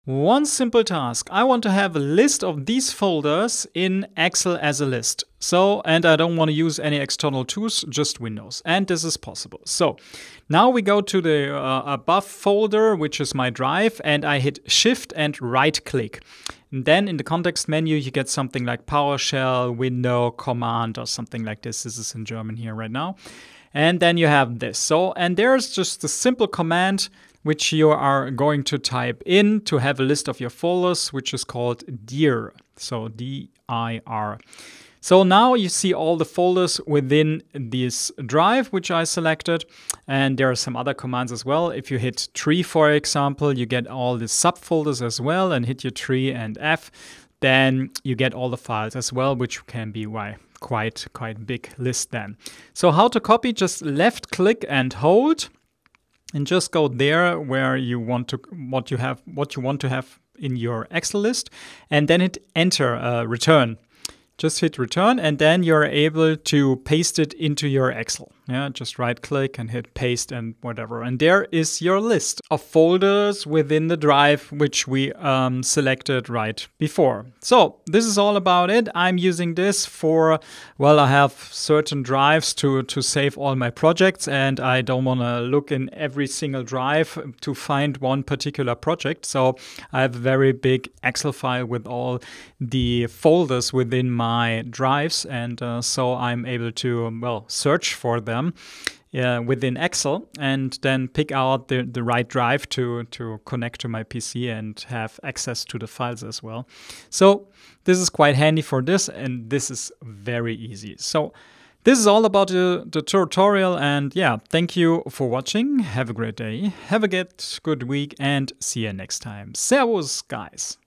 One simple task. I want to have a list of these folders in Excel as a list. And I don't want to use any external tools, just Windows. And this is possible. So now we go to the above folder, which is my drive, and I hit Shift and right click. And then in the context menu, you get something like PowerShell, Window, Command, or something like this. This is in German here right now. And then you have this. And there's just a simple command which you are going to type in to have a list of your folders, which is called dir. So dir. So now you see all the folders within this drive, which I selected. And there are some other commands as well. If you hit tree, for example, you get all the subfolders as well, and hit your tree and F, then you get all the files as well, which can be quite big list then. So how to copy? Just left click and hold. And just go there where you want to what you want to have in your Excel list, and then hit enter, return. Just hit return, and then you're able to paste it into your Excel. Yeah, just right click and hit paste and whatever. And there is your list of folders within the drive, which we selected right before. So this is all about it. I'm using this for, well, I have certain drives to save all my projects, and I don't want to look in every single drive to find one particular project. So I have a very big Excel file with all the folders within my drives, and so I'm able to, well, search for them within Excel and then pick out the right drive to connect to my PC and have access to the files as well. So this is quite handy for this, and this is very easy. So this is all about the tutorial, and yeah, thank you for watching. Have a great day, have a good week, and see you next time. Servus, guys.